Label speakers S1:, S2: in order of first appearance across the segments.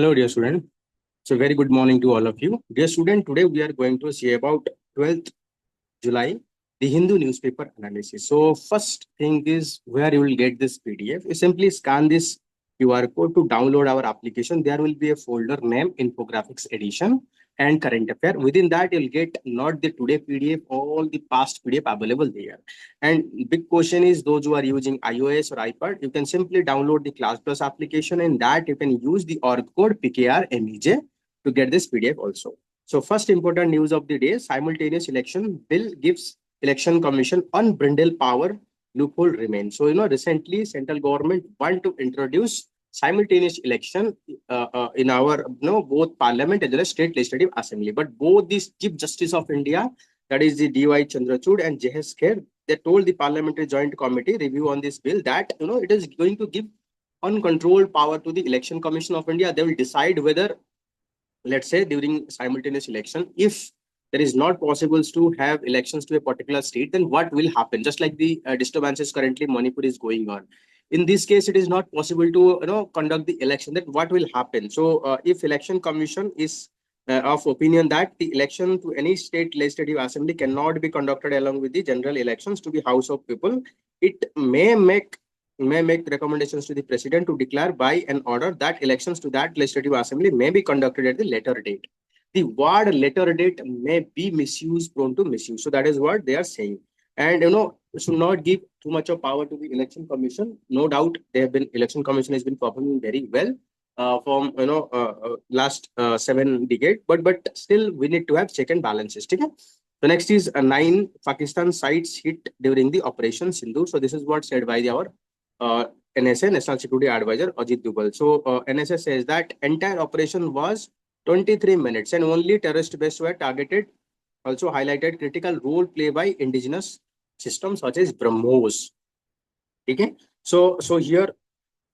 S1: Hello, dear student. So, very good morning to all of you. Dear student, today we are going to see about 12th July, the Hindu newspaper analysis. So, first thing is where you will get this PDF. You simply scan this QR code to download our application. There will be a folder named Infographics Edition and Current Affair. Within that, you'll get not the today PDF, all the past PDF available there. And big question is those who are using iOS or iPad, you can simply download the Class Plus application, and that you can use the org code PKRMEJ to get this PDF also. So first important news of the day, simultaneous election bill gives election commission unbridled power, loophole remains. So, recently central government want to introduce simultaneous election in our, both parliament as well as state legislative assembly. But both these Chief Justice of India, that is the D.Y. Chandrachud and J.S. Kher, they told the parliamentary joint committee review on this bill that, it is going to give uncontrolled power to the election commission of India. They will decide whether, let's say, during simultaneous election, if there is not possible to have elections to a particular state, then what will happen? Just like the disturbances currently Manipur is going on, in this case it is not possible to conduct the election, then what will happen? So if election commission is of opinion that the election to any state legislative assembly cannot be conducted along with the general elections to the House of People, it may make recommendations to the president to declare by an order that elections to that legislative assembly may be conducted at the later date. The word later date may be misused, prone to misuse. So that is what they are saying. And should not give too much of power to the election commission. No doubt, election commission has been performing very well from last 7 decades. But still, we need to have check and balances. Okay? The next is 9 Pakistan sites hit during the Operation Sindoor. So this is what said by our NSA, National Security Advisor Ajit Dubal. So NSA says that entire operation was 23 minutes and only terrorist bases were targeted. Also highlighted critical role played by indigenous systems such as BrahMos. Okay, so here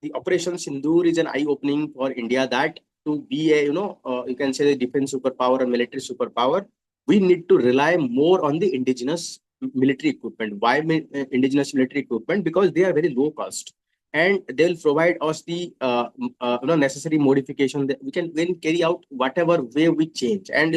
S1: the Operation Sindoor is an eye-opening for India that to be a you can say the defense superpower or military superpower, we need to rely more on the indigenous military equipment. Why indigenous military equipment? Because they are very low cost and they'll provide us the necessary modification that we can then carry out whatever way we change. And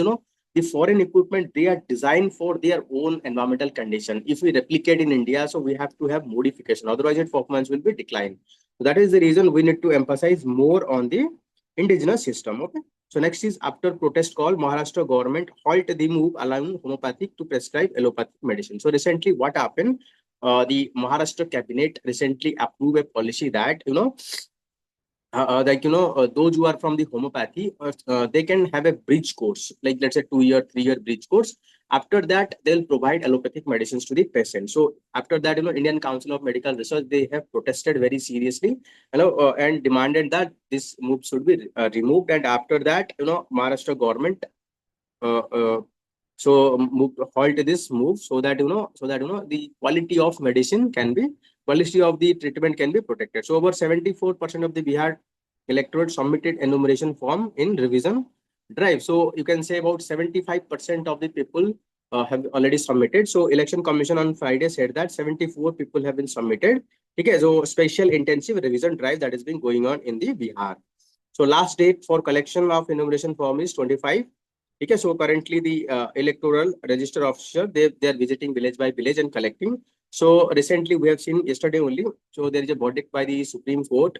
S1: the foreign equipment, they are designed for their own environmental condition. If we replicate in India, so we have to have modification, otherwise its performance will be declined. So that is the reason we need to emphasize more on the indigenous system. Okay. So next is after protest call, Maharashtra government halt the move allowing homeopathic to prescribe allopathic medicine. So recently what happened? The Maharashtra cabinet recently approved a policy that, those who are from the homeopathy, they can have a bridge course, like let's say 2 year, 3 year bridge course. After that, they'll provide allopathic medicines to the patient. So after that, Indian Council of Medical Research, they have protested very seriously, and demanded that this move should be removed. And after that, Maharashtra government uh, uh, halt this move so that the quality of medicine can be, quality of the treatment can be protected. So over 74% of the Bihar electorate submitted enumeration form in revision drive. So you can say about 75% of the people have already submitted. So election commission on Friday said that 74 people have been submitted. Okay, so special intensive revision drive that has been going on in the Bihar. So last date for collection of enumeration form is 25. Okay, so currently the electoral register officer, they are visiting village by village and collecting. So recently we have seen yesterday only, so there is a verdict by the Supreme Court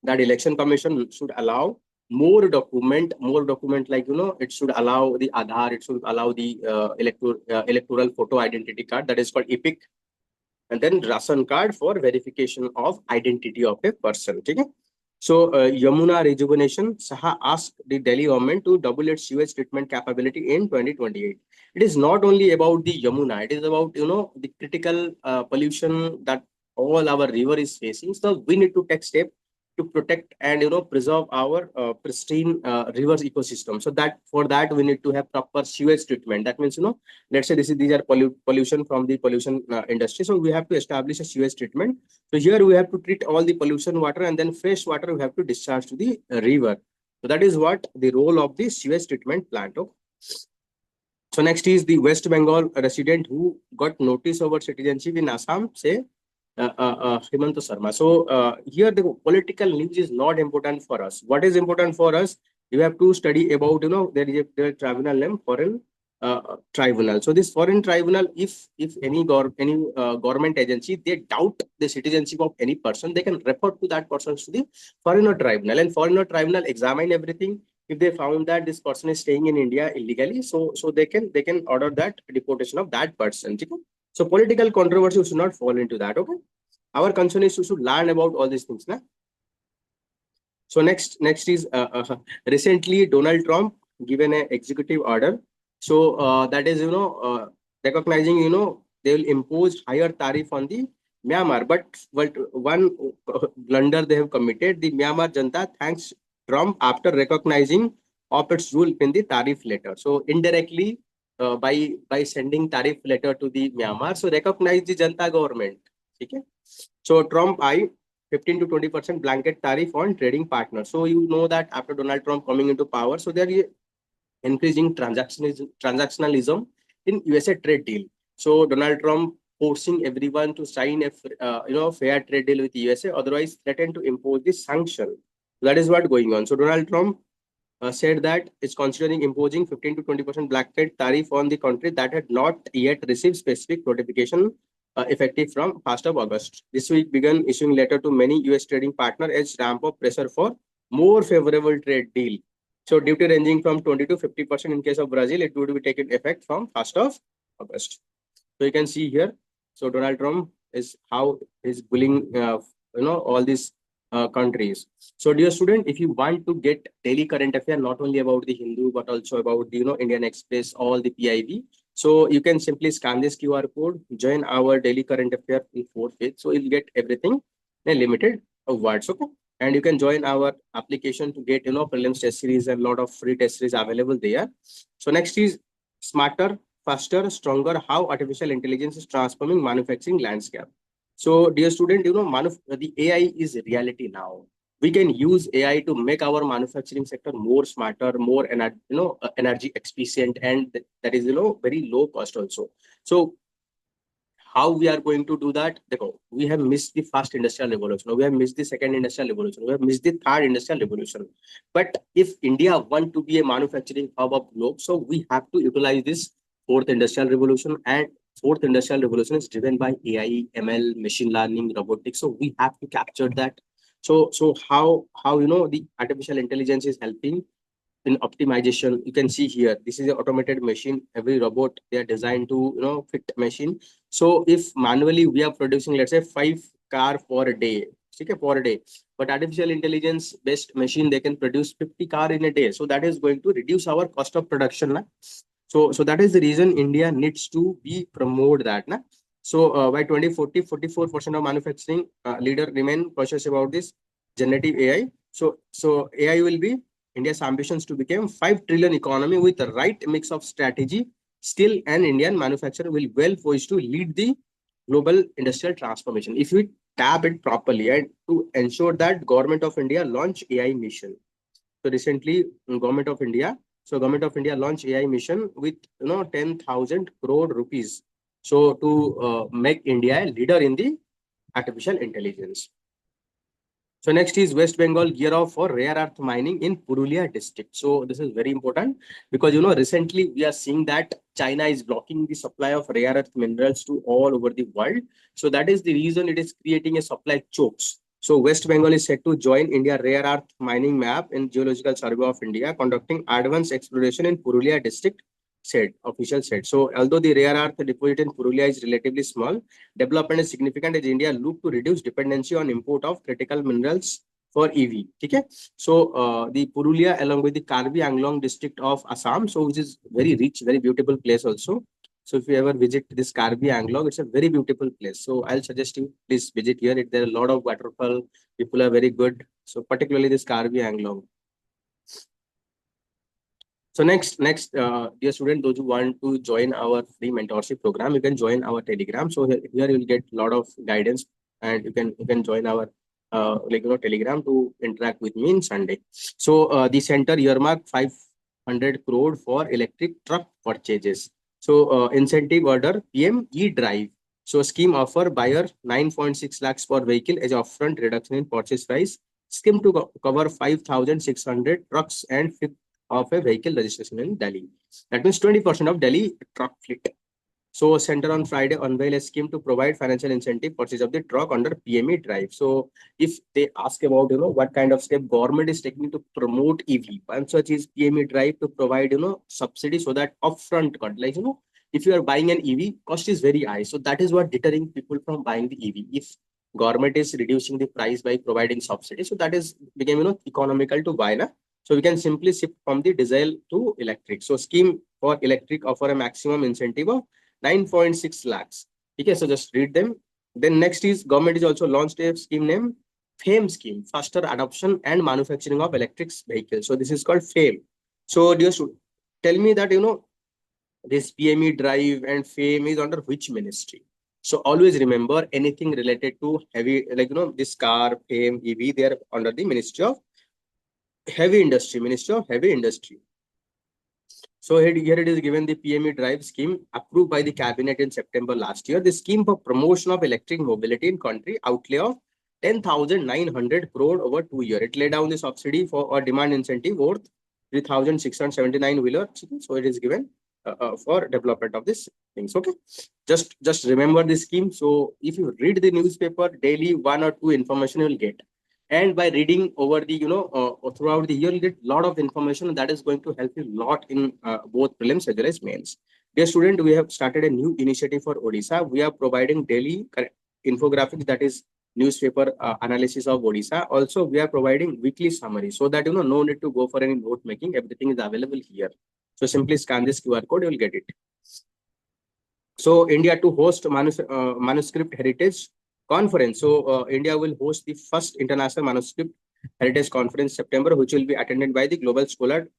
S1: that election commission should allow more document like, it should allow the Aadhaar, it should allow the electoral photo identity card, that is called EPIC, and then ration card for verification of identity of a person. Okay? So Yamuna Rejuvenation Saha asked the Delhi government to double its sewage treatment capability in 2028. It is not only about the Yamuna, it is about the critical pollution that all our river is facing. So we need to take step to protect and preserve our pristine rivers ecosystem. So that for that we need to have proper sewage treatment. That means let's say these are pollution from the pollution industry. So we have to establish a sewage treatment. So here we have to treat all the pollution water and then fresh water we have to discharge to the river. So that is what the role of the sewage treatment plant. Okay? So next is the West Bengal resident who got notice over citizenship in Assam say Himanta Sharma. So here the political news is not important for us. What is important for us? You have to study about, there is a tribunal name, foreign tribunal. So this foreign tribunal, if any government agency, they doubt the citizenship of any person, they can refer to that person to the foreigner tribunal, and foreigner tribunal examine everything. If they found that this person is staying in India illegally, so they can order that deportation of that person. So political controversy should not fall into that. Okay. Our concern is you should learn about all these things. Na? So next is recently Donald Trump given an executive order. So that is recognizing they will impose higher tariff on the Myanmar. But one blunder they have committed, the Myanmar Janta thanks Trump after recognizing of its rule in the tariff letter. So indirectly by sending tariff letter to the Myanmar, so recognize the Janta government. Okay. So Trump I 15 to 20% blanket tariff on trading partners. So you know that after Donald Trump coming into power, so there is increasing transactionalism in USA trade deal. So Donald Trump forcing everyone to sign a fair trade deal with USA, otherwise threatened to impose this sanction. That is what going on. So Donald Trump said that it's considering imposing 15 to 20% blanket tariff on the country that had not yet received specific notification effective from 1st of August. This week began issuing letter to many US trading partners as ramp up pressure for more favorable trade deal. So duty ranging from 20 to 50% in case of Brazil, it would be taken effect from 1st of August. So you can see here. So Donald Trump is how he's bullying, all these countries. So dear student, if you want to get daily current affair, not only about the Hindu, but also about the, Indian Express, all the PIB. So you can simply scan this QR code, join our daily current affair in 4th page. So you'll get everything in a limited words. Okay. And you can join our application to get, prelims test series and a lot of free test series available there. So next is smarter, faster, stronger, how artificial intelligence is transforming manufacturing landscape. So dear student, the AI is reality now. We can use AI to make our manufacturing sector more smarter, more energy efficient, and that is very low cost also. So how we are going to do that? We have missed the first industrial revolution, we have missed the second industrial revolution, we have missed the third industrial revolution. But if India want to be a manufacturing hub of globe, so we have to utilize this fourth industrial revolution. And fourth industrial revolution is driven by AI, ML, machine learning, robotics. So we have to capture that. So how the artificial intelligence is helping in optimization. You can see here, this is an automated machine. Every robot, they are designed to fit machine. So if manually we are producing, let's say 5 car for a day, okay, for a day, but artificial intelligence based machine, they can produce 50 car in a day. So that is going to reduce our cost of production. Na? So that is the reason India needs to be promote that. Na? So by 2040, 44% of manufacturing leader remain cautious about this generative AI. So AI will be India's ambitions to become 5 trillion economy with the right mix of strategy, skill, and Indian manufacturer will well poised to lead the global industrial transformation if we tap it properly, and to ensure that Government of India launch AI mission. So recently, Government of India launched AI mission with 10,000 crore rupees. So to make India a leader in the artificial intelligence. So next is West Bengal gear off for rare earth mining in Purulia district. So this is very important because recently we are seeing that China is blocking the supply of rare earth minerals to all over the world. So that is the reason it is creating a supply chokes. So West Bengal is set to join India rare earth mining map in Geological Survey of India, conducting advanced exploration in Purulia district, official said. So although the rare earth deposit in Purulia is relatively small, development is significant as India look to reduce dependency on import of critical minerals for EV. Okay. So the Purulia along with the Karbi Anglong district of Assam, so which is very rich, very beautiful place also. So if you ever visit this Karbi Anglong, it's a very beautiful place. So I'll suggest you please visit here. There are a lot of waterfall. People are very good. So particularly this Karbi Anglong. So next, dear student, those who want to join our free mentorship program, you can join our Telegram. So here you'll get a lot of guidance, and you can join our Telegram to interact with me in Sunday. So the center earmarked 500 crore for electric truck purchases. So incentive order PM E-Drive So scheme offer buyer 9.6 lakhs per vehicle as upfront reduction in purchase price. Scheme to cover 5,600 trucks and fifth of a vehicle registration in Delhi. That means 20% of Delhi truck fleet. So center on Friday unveil a scheme to provide financial incentive purchase of the truck under PME drive. So if they ask about what kind of step government is taking to promote EV, one such is PME drive to provide subsidy so that upfront cut, like if you are buying an EV, cost is very high. So that is what deterring people from buying the EV. If government is reducing the price by providing subsidy, so that is became economical to buy na. So we can simply shift from the diesel to electric. So scheme for electric offer a maximum incentive of 9.6 lakhs. Okay, so just read them. Then next is government is also launched a scheme named FAME scheme, faster adoption and manufacturing of electric vehicles. So this is called FAME. So dear student, tell me that this PME drive and FAME is under which ministry? So always remember anything related to heavy, like this car, FAME, EV, they are under the Ministry of Heavy Industry, Ministry of Heavy Industry. So here it is given the PME drive scheme approved by the cabinet in September last year. The scheme for promotion of electric mobility in country outlay of 10,900 crore over 2 years. It laid down the subsidy for a demand incentive worth 3,679 wheeler. So it is given for development of this things. Okay, just remember this scheme. So if you read the newspaper daily, 1 or 2 information you will get, and by reading over the throughout the year you get a lot of information that is going to help you a lot in both prelims as well as mains. Dear student, we have started a new initiative for Odisha. We are providing daily infographics, that is newspaper analysis of Odisha. Also we are providing weekly summary, so that no need to go for any note making, everything is available here. So simply scan this QR code, you will get it. So India to host manuscript heritage conference. So India will host the first international manuscript heritage conference September, which will be attended by the global scholar,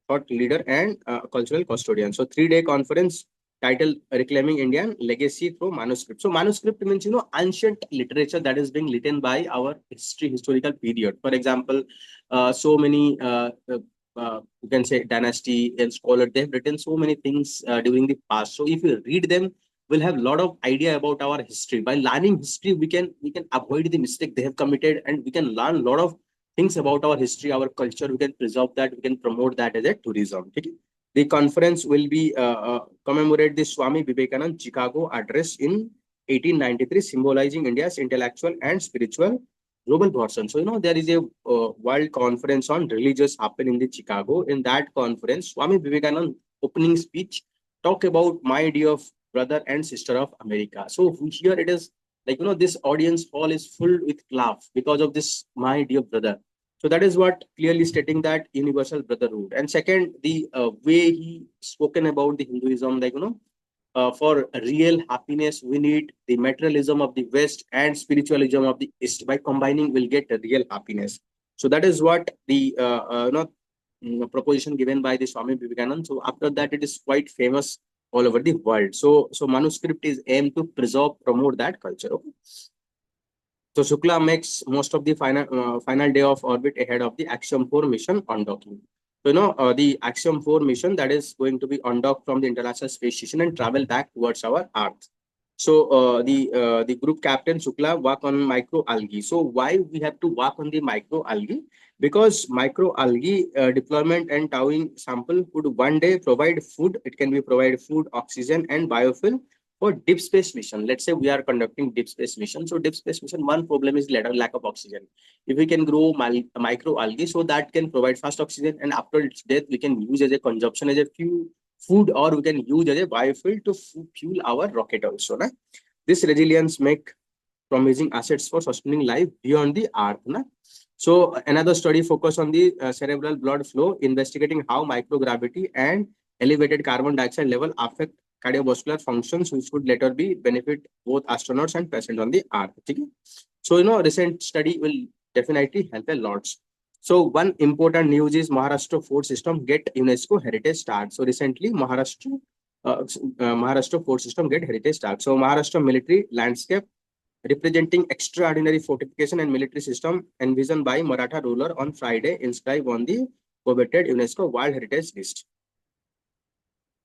S1: thought leader, and cultural custodian. So 3-day conference titled Reclaiming Indian Legacy Through Manuscript. So manuscript means ancient literature that is being written by our historical period. For example, so many you can say dynasty and scholar, they have written so many things during the past. So if you read them, we'll have a lot of idea about our history. By learning history, we can avoid the mistake they have committed, and we can learn a lot of things about our history, our culture. We can preserve that, we can promote that as a tourism. Okay? The conference will be commemorate the Swami Vivekanand Chicago address in 1893, symbolizing India's intellectual and spiritual global person. So there is a world conference on religious happen in the Chicago. In that conference, Swami Vivekanand opening speech talk about my dear brother and sister of America. So here it is like this audience hall is full with laugh because of this my dear brother. So that is what clearly stating that universal brotherhood. And second, the way he spoken about the Hinduism, like for real happiness, we need the materialism of the West and spiritualism of the East. By combining, we'll get a real happiness. So that is what the proposition given by the Swami Vivekananda. So after that, it is quite famous all over the world. So manuscript is aimed to preserve, promote that culture. Okay? So Shukla makes most of the final day of orbit ahead of the Axiom 4 mission on docking. So the Axiom 4 mission that is going to be undocked from the International Space Station and travel back towards our Earth. So the group captain Shukla work on microalgae. So why we have to work on the microalgae? Because microalgae deployment and towing sample could one day provide food. It can be provide food, oxygen, and biofuel for deep space mission. Let's say we are conducting deep space mission. So deep space mission, one problem is lack of oxygen. If we can grow microalgae, so that can provide fast oxygen, and after its death, we can use as a consumption as a food, or we can use as a biofuel to fuel our rocket also. Na? This resilience make promising assets for sustaining life beyond the Earth. Na? So another study focused on the cerebral blood flow, investigating how microgravity and elevated carbon dioxide level affect cardiovascular functions, which would later be benefit both astronauts and patients on the Earth. Okay? So recent study will definitely help a lot. So one important news is Maharashtra fort system get UNESCO heritage start. So recently Maharashtra fort system get heritage start. So Maharashtra military landscape representing extraordinary fortification and military system envisioned by Maratha ruler on Friday inscribed on the coveted UNESCO World Heritage List.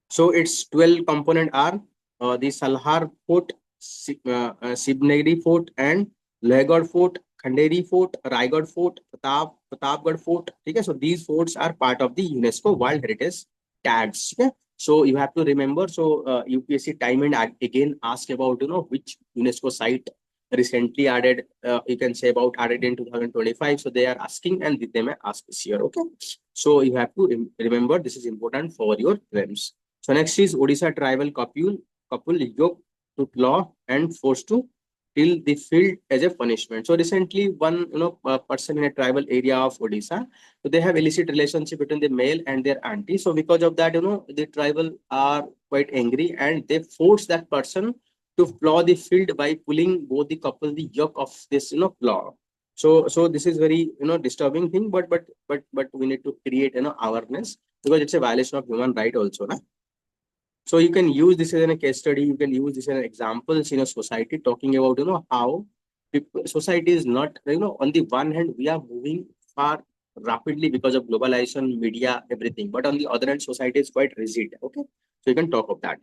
S1: So its 12 component are the Salhar Fort Sibneri Fort and Lohargarh Fort, Khanderi Fort, Raigad Fort, Pratapgarh Fort. Okay, so these forts are part of the UNESCO World Heritage tags. Okay, so you have to remember. So UPSC time and again ask about which UNESCO site recently added. You can say about added in 2025. So they are asking, and they may ask this year. Okay, so you have to remember this is important for your prelims. So next is Odisha tribal couple yoked to law and forced to till the field as a punishment. So recently, one person in a tribal area of Odisha, so they have illicit relationship between the male and their auntie. So because of that, the tribal are quite angry and they force that person to plow the field by pulling both the couple the yoke of this plow. So this is very disturbing thing, but we need to create awareness because it's a violation of human right also, na? So you can use this as a case study. You can use this as an examples in a society talking about how society is not on the one hand we are moving far rapidly because of globalization, media, everything. But on the other hand, society is quite rigid. Okay, so you can talk of that.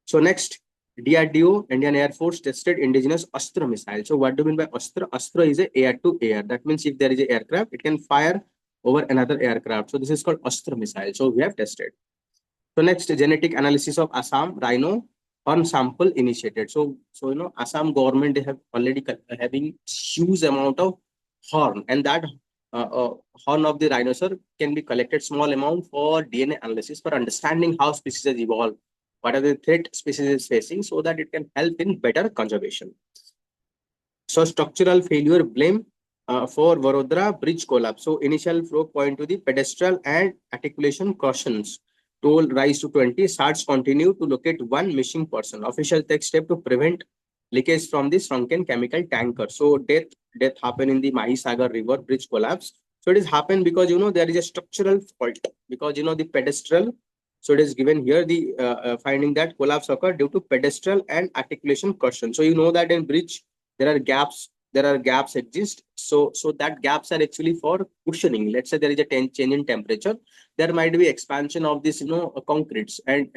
S1: So next, DRDO, Indian Air Force tested indigenous Astra missile. So what do you mean by Astra? Astra is a air to air. That means if there is a aircraft, it can fire over another aircraft. So this is called Astra missile. So we have tested. So next, genetic analysis of Assam rhino horn sample initiated. So Assam government they have already having huge amount of horn, and that horn of the rhinoceros can be collected small amount for DNA analysis for understanding how species has evolved, what are the threat species is facing, so that it can help in better conservation. So structural failure blame for Varodara bridge collapse. So initial flow point to the pedestal and articulation cautions. Toll rise to 20. SARS continue to locate one missing person. Official take step to prevent leakage from the sunken chemical tanker. So death happened in the Mahisagar River bridge collapse. So it is happened because there is a structural fault because the pedestal. So it is given here the finding that collapse occurred due to pedestal and articulation caution. So you know that in bridge there are gaps exist, so that gaps are actually for cushioning. Let's say there is a change in temperature, there might be expansion of this concretes and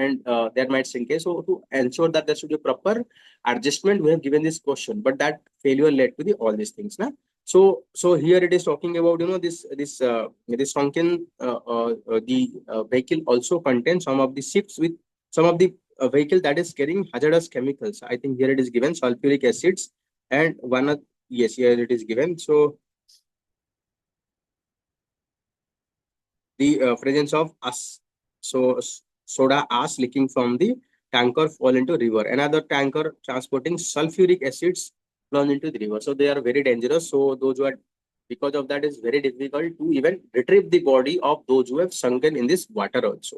S1: there might sink. So to ensure that there should be a proper adjustment, we have given this question, but that failure led to the all these things now. So here it is talking about this sunken the vehicle also contains some of the ships with some of the vehicle that is carrying hazardous chemicals. I think here it is given sulfuric acids and one of yes, here it is given. So the presence of us, so soda ash leaking from the tanker fall into river. Another tanker transporting sulfuric acids flown into the river. So they are very dangerous. So those who are because of that is very difficult to even retrieve the body of those who have sunken in this water also.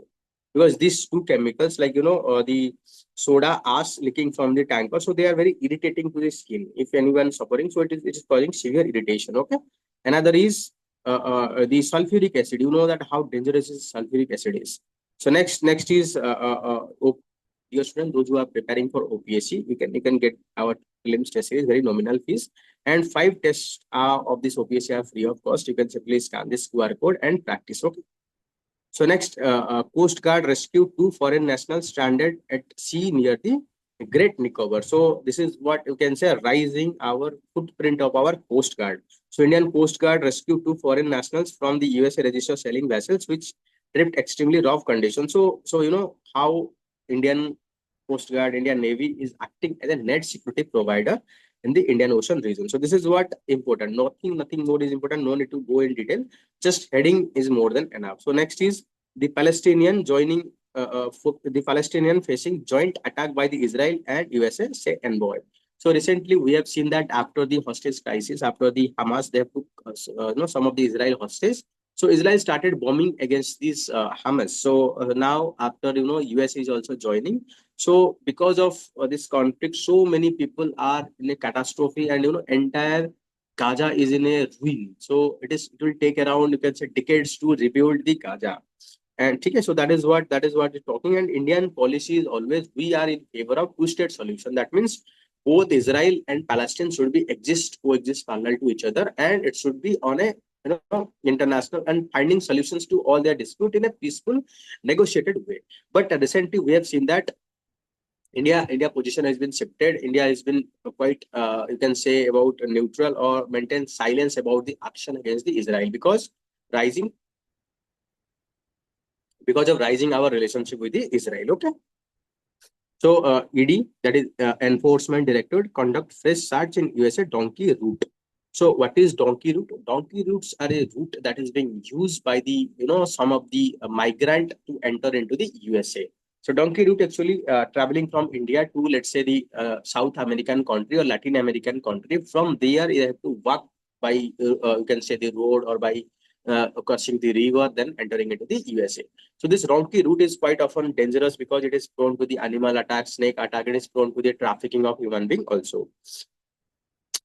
S1: Because these two chemicals, like the soda ash leaking from the tanker, so they are very irritating to the skin. If anyone suffering, so it is causing severe irritation. Okay. Another is the sulfuric acid. You know that how dangerous is sulfuric acid is. So next is dear student, those who are preparing for OPSC, you can get our prelims test series, very nominal fees, and 5 tests of this OPSC are free of cost. You can simply scan this QR code and practice. Okay. So next, Coast Guard rescued 2 foreign nationals stranded at sea near the Great Nicobar. So this is what you can say, rising our footprint of our Coast Guard. So Indian Coast Guard rescued 2 foreign nationals from the USA registered sailing vessels, which tripped extremely rough conditions. So you know how Indian Coast Guard, Indian Navy is acting as a net security provider in the Indian Ocean region. So this is what important. Nothing more is important. No need to go in detail. Just heading is more than enough. So next is the the Palestinian facing joint attack by the Israel and USA say envoy. So recently we have seen that after the hostage crisis, after the Hamas, they have took some of the Israel hostage. So Israel started bombing against these Hamas. So now after USA is also joining. So because of this conflict, so many people are in a catastrophe, and entire Gaza is in a ruin. So it will take around, you can say, decades to rebuild the Gaza. And okay, so that is what we're talking. And Indian policy is always we are in favor of two-state solution. That means both Israel and Palestine should be coexist parallel to each other, and it should be on a international and finding solutions to all their dispute in a peaceful, negotiated way. But recently we have seen that India position has been shifted. India has been quite, you can say, about neutral or maintain silence about the action against the Israel rising because of rising our relationship with the Israel. Okay. So ED, that is Enforcement Directorate, conduct fresh search in USA donkey route. So what is donkey route? Donkey routes are a route that is being used by the some of the migrant to enter into the USA. So donkey route actually traveling from India to, let's say, the South American country or Latin American country. From there, you have to walk by you can say the road or by crossing the river, then entering into the USA. So this rocky route is quite often dangerous because it is prone to the animal attack, snake attack. It is prone to the trafficking of human being also.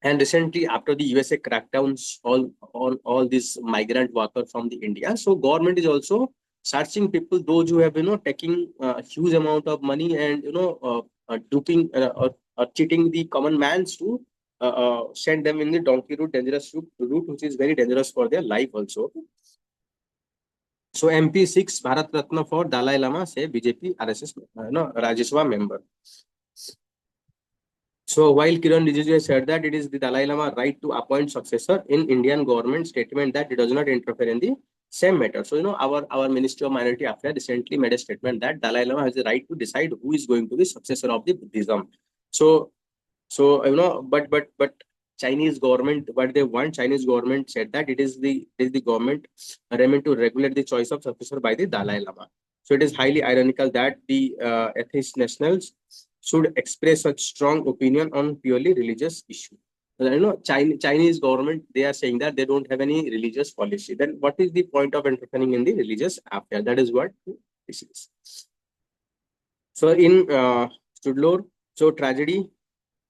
S1: And recently, after the USA crackdowns on all these migrant workers from the India, so government is also searching people, those who have taking a huge amount of money and duping or cheating the common mans to send them in the donkey route, dangerous route, which is very dangerous for their life also. So MP6 Bharat Ratna for Dalai Lama, say BJP RSS Rajya Sabha member. So while Kiran Rijiju said that it is the Dalai Lama right to appoint successor, in Indian government statement that it does not interfere in the same matter. So our Ministry of Minority Affairs recently made a statement that Dalai Lama has the right to decide who is going to be successor of the Buddhism. So but Chinese government, what they want, Chinese government said that it is the government remit to regulate the choice of successor by the Dalai Lama. So it is highly ironical that the atheist nationals should express such strong opinion on purely religious issue. Chinese government, they are saying that they don't have any religious policy. Then what is the point of interfering in the religious affair? That is what this is. So in Studlore, so tragedy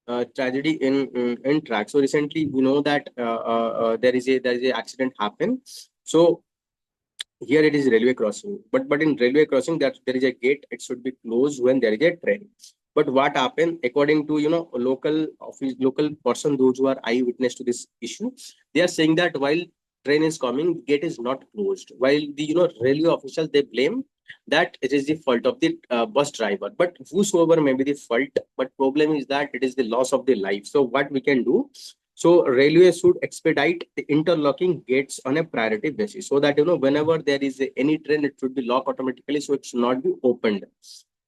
S1: in track. So recently we know that there is a accident happen. So here it is railway crossing, but in railway crossing that there is a gate, it should be closed when there is a train. But what happened, according to local office, local person, those who are eyewitness to this issue, they are saying that while train is coming, gate is not closed. While the railway officials, they blame that it is the fault of the bus driver. But whosoever may be the fault, but problem is that it is the loss of the life. So what we can do? So railway should expedite the interlocking gates on a priority basis, so that whenever there is any train, it should be locked automatically, so it should not be opened.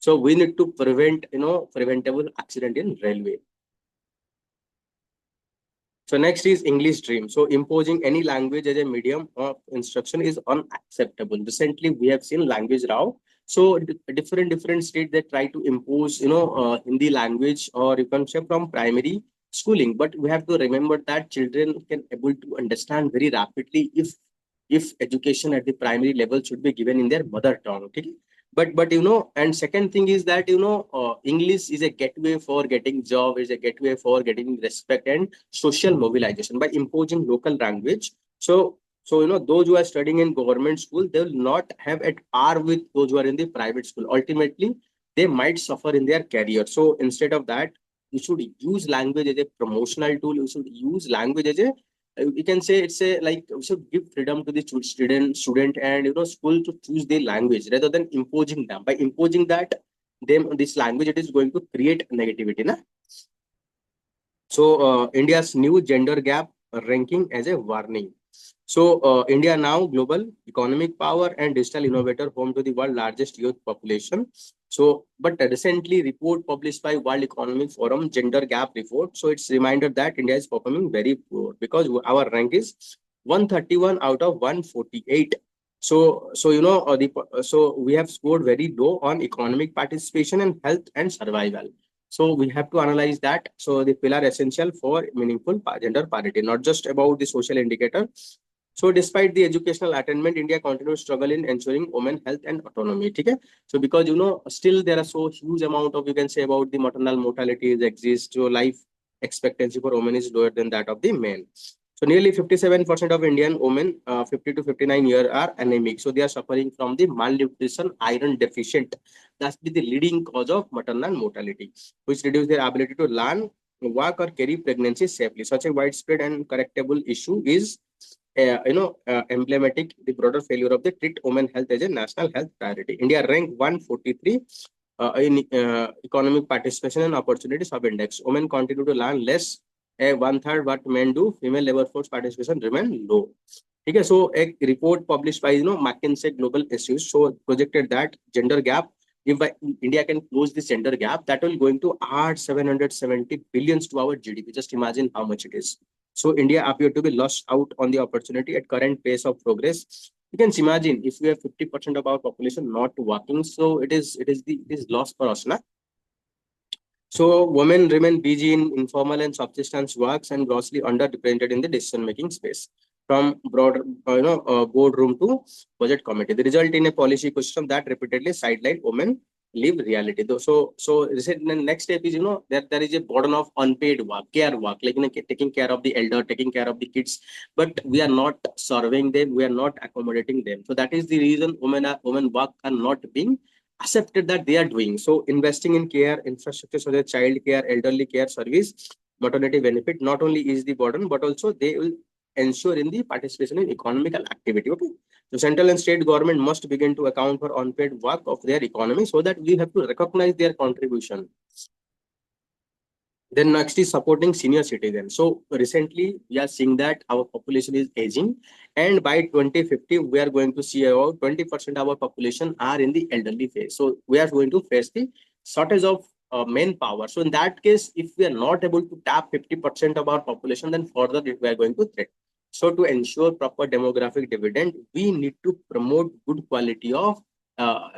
S1: So we need to prevent preventable accident in railway. So next is English Dream. So imposing any language as a medium of instruction is unacceptable. Recently, we have seen language row. So different states, they try to impose Hindi language, or you can say from primary schooling. But we have to remember that children can able to understand very rapidly if education at the primary level should be given in their mother tongue. Okay. But and second thing is that English is a gateway for getting job, is a gateway for getting respect and social mobilization by imposing local language. So those who are studying in government school, they will not have at par with those who are in the private school. Ultimately, they might suffer in their career. So instead of that, you should use language as a promotional tool. You should use language as a, we can say, it's a, like, we should give freedom to the student and school to choose the language rather than imposing them. By imposing that them this language, it is going to create negativity, na? So India's new gender gap ranking as a warning. So India now global economic power and digital innovator, home to the world largest youth population. So, but a recently report published by World Economic Forum gender gap report. So it's reminder that India is performing very poor because our rank is 131 out of 148. So we have scored very low on economic participation and health and survival. So we have to analyze that. So the pillar essential for meaningful gender parity, not just about the social indicator. So despite the educational attainment, India continues to struggle in ensuring women health and autonomy. Okay? So because still there are so huge amount of, you can say, about the maternal mortalities exist. So life expectancy for women is lower than that of the men. So nearly 57% of Indian women 50 to 59 years are anemic. So they are suffering from the malnutrition, iron deficient. That's the leading cause of maternal mortality, which reduce their ability to learn, work, or carry pregnancy safely. Such a widespread and correctable issue is emblematic the broader failure of the treat women health as a national health priority. India ranked 143 in economic participation and opportunity sub-index. Women continue to learn less, one third what men do. Female labor force participation remain low. Okay, so a report published by McKinsey Global Institute so projected that gender gap, if India can close this gender gap, that will going to add 770 billions to our GDP. Just imagine how much it is. So India appear to be lost out on the opportunity at current pace of progress. You can imagine if we have 50% of our population not working, so it is lost for us, na? So women remain busy in informal and subsistence works and grossly underrepresented in the decision-making space, from broad, boardroom to budget committee. The result in a policy ecosystem that repeatedly sideline women live reality. So the next step is there is a burden of unpaid work, care work, like taking care of the elder, taking care of the kids, but we are not serving them, we are not accommodating them. So that is the reason women work are not being accepted that they are doing. So investing in care infrastructure such as child care, elderly care service, maternity benefit, not only is the burden, but also they will ensure in the participation in economical activity. Okay. So central and state government must begin to account for unpaid work of their economy so that we have to recognize their contribution. Then next is supporting senior citizens. So recently we are seeing that our population is aging, and by 2050 we are going to see about 20% of our population are in the elderly phase. So we are going to face the shortage of manpower. So in that case, if we are not able to tap 50% of our population, then further we are going to threat. So to ensure proper demographic dividend, we need to promote good quality of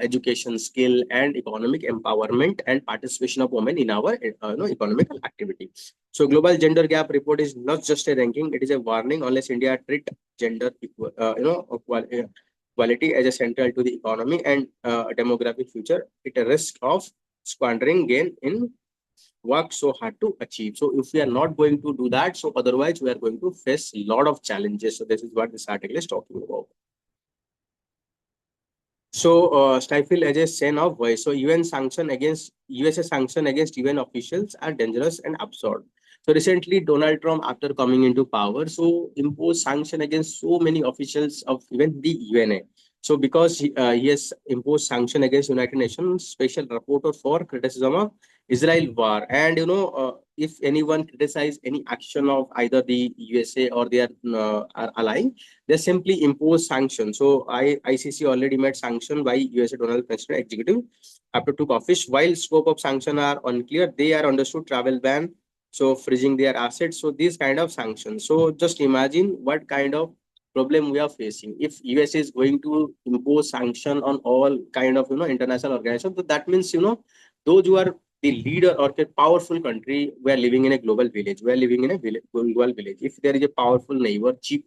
S1: education, skill, and economic empowerment and participation of women in our economical activity. So global gender gap report is not just a ranking; it is a warning. Unless India treat gender equality as a central to the economy and demographic future, it a risk of squandering gain in work so hard to achieve. So if we are not going to do that, so otherwise we are going to face a lot of challenges. So this is what this article is talking about. So, stifle as a sign of voice. So, UN sanction against USA sanction against UN officials are dangerous and absurd. So, recently Donald Trump, after coming into power, so imposed sanction against so many officials of even the UNA. So, because he has imposed sanction against United Nations Special Rapporteur for criticism of Israel war, and if anyone criticize any action of either the USA or their ally, they simply impose sanctions. So ICC already made sanction by USA Donald President executive after took office. While scope of sanction are unclear, they are understood travel ban, so freezing their assets. So these kind of sanctions. So just imagine what kind of problem we are facing. If USA is going to impose sanction on all kind of international organizations, so that means those who are the leader or the powerful country, we are living in a global village. We are living in a global village. If there is a powerful neighbor, chief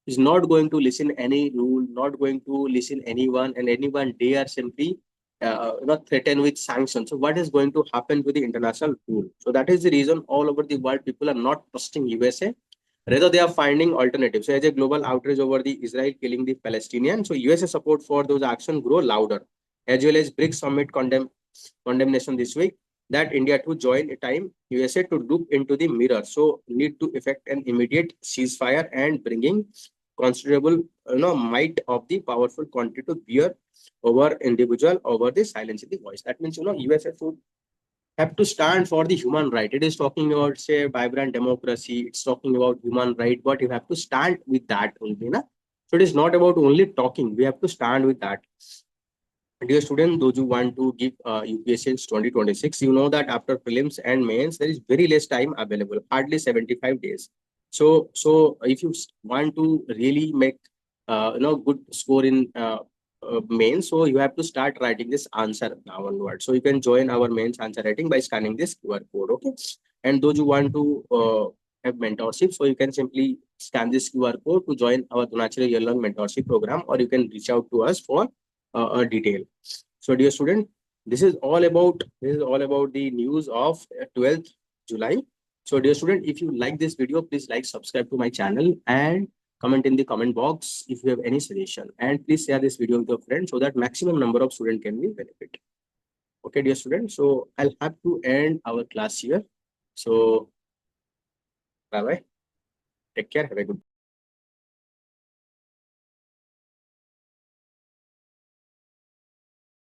S1: is not going to listen any rule, not going to listen anyone, and anyone dare simply threaten with sanctions. So what is going to happen to the international rule? So that is the reason all over the world people are not trusting USA. Rather, they are finding alternatives. So as a global outrage over the Israel killing the Palestinians, so USA support for those actions grow louder, as well as BRICS summit condemnation this week that India to join a time USA to look into the mirror. So need to effect an immediate ceasefire and bringing considerable might of the powerful country to bear over individual over the silence in the voice. That means USA should have to stand for the human right. It is talking about say vibrant democracy. It's talking about human right, but you have to stand with that only, na? So it is not about only talking. We have to stand with that. Dear student, those who want to give UPSC 2026, you know that after prelims and mains, there is very less time available, hardly 75 days. So if you want to really make good score in mains, so you have to start writing this answer now onward. So you can join our mains answer writing by scanning this QR code. Okay, and those who want to have mentorship, so you can simply scan this QR code to join our Donachari year-long mentorship program, or you can reach out to us for a detail. So, dear student, this is all about the news of 12th July. So, dear student, if you like this video, please like, subscribe to my channel, and comment in the comment box if you have any suggestion. And please share this video with your friends so that maximum number of students can be benefit. Okay, dear students. So, I'll have to end our class here. So, bye bye. Take care. Have a good